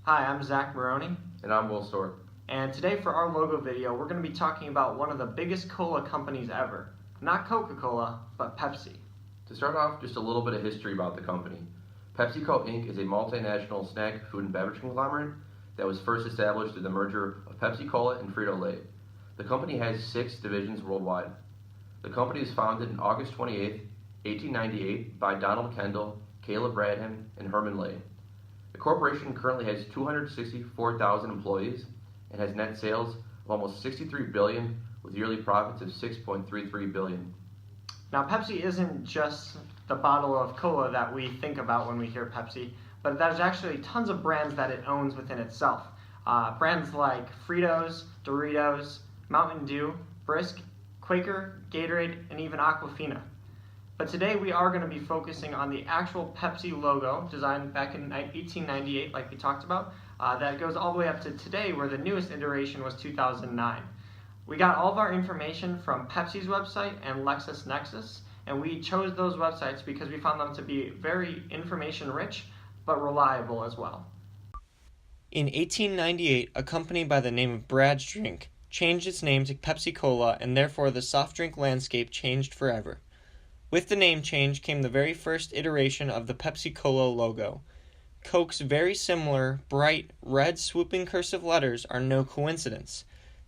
Hi, I'm Zach Maroney. And I'm Storc. And today for our logo video, we're going to be talking about one of the biggest cola companies ever. Not Coca-Cola, but Pepsi. To start off, just a little bit of history about the company. PepsiCo Inc. is a multinational snack, food, and beverage conglomerate that was first established through the merger of Pepsi Cola and Frito-Lay. The company has 6 divisions worldwide. The company was founded on August 28, 1898 by Donald Kendall, Caleb Bradham, and Herman Lay. The corporation currently has 264,000 employees and has net sales of almost $63 billion with yearly profits of $6.33 billion. Now, Pepsi isn't just the bottle of cola that we think about when we hear Pepsi, but there's actually tons of brands that it owns within itself. Brands like Fritos, Doritos, Mountain Dew, Brisk, Quaker, Gatorade, and even Aquafina. But today we are going to be focusing on the actual Pepsi logo, designed back in 1898, like we talked about, that goes all the way up to today, where the newest iteration was 2009. We got all of our information from Pepsi's website and LexisNexis, and we chose those websites because we found them to be very information-rich, but reliable as well. In 1898, a company by the name of Brad's Drink changed its name to Pepsi Cola, and therefore the soft drink landscape changed forever. With the name change came the very first iteration of the Pepsi Cola logo. Coke's very similar, bright, red swooping cursive letters are no coincidence.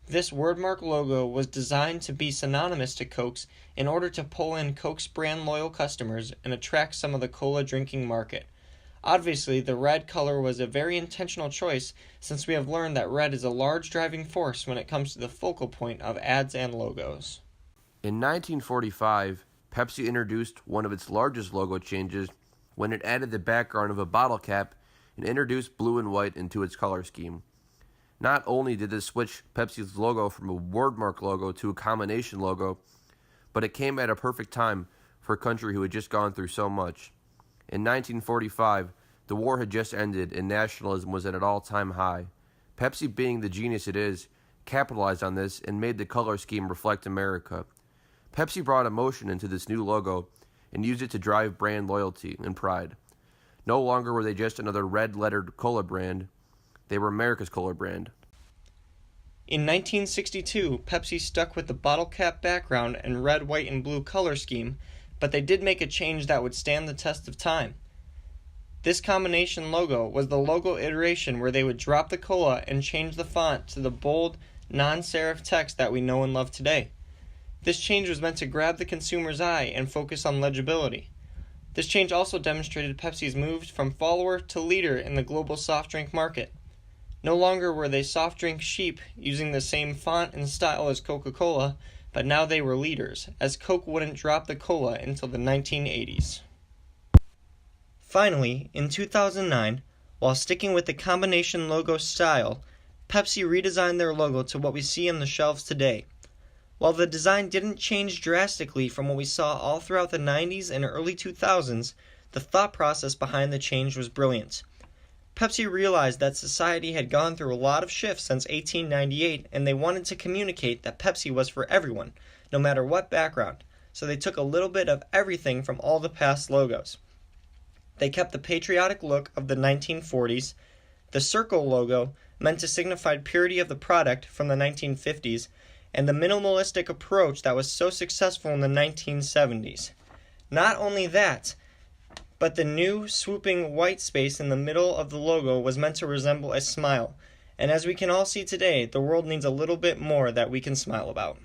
This wordmark logo was designed to be synonymous to Coke's in order to pull in Coke's brand loyal customers and attract some of the cola drinking market. Obviously, the red color was a very intentional choice, since we have learned that red is a large driving force when it comes to the focal point of ads and logos. In 1945, Pepsi introduced one of its largest logo changes when it added the background of a bottle cap and introduced blue and white into its color scheme. Not only did this switch Pepsi's logo from a wordmark logo to a combination logo, but it came at a perfect time for a country who had just gone through so much. In 1945, the war had just ended and nationalism was at an all-time high. Pepsi, being the genius it is, capitalized on this and made the color scheme reflect America. Pepsi brought emotion into this new logo and used it to drive brand loyalty and pride. No longer were they just another red-lettered cola brand. They were America's cola brand. In 1962, Pepsi stuck with the bottle cap background and red, white, and blue color scheme, but they did make a change that would stand the test of time. This combination logo was the logo iteration where they would drop the cola and change the font to the bold, non-serif text that we know and love today. This change was meant to grab the consumer's eye and focus on legibility. This change also demonstrated Pepsi's move from follower to leader in the global soft drink market. No longer were they soft drink sheep using the same font and style as Coca-Cola, but now they were leaders, as Coke wouldn't drop the cola until the 1980s. Finally, in 2009, while sticking with the combination logo style, Pepsi redesigned their logo to what we see on the shelves today. While the design didn't change drastically from what we saw all throughout the 90s and early 2000s, the thought process behind the change was brilliant. Pepsi realized that society had gone through a lot of shifts since 1898, and they wanted to communicate that Pepsi was for everyone, no matter what background, so they took a little bit of everything from all the past logos. They kept the patriotic look of the 1940s, the circle logo, meant to signify purity of the product, from the 1950s, and the minimalistic approach that was so successful in the 1970s. Not only that, but the new swooping white space in the middle of the logo was meant to resemble a smile, and as we can all see today, the world needs a little bit more that we can smile about.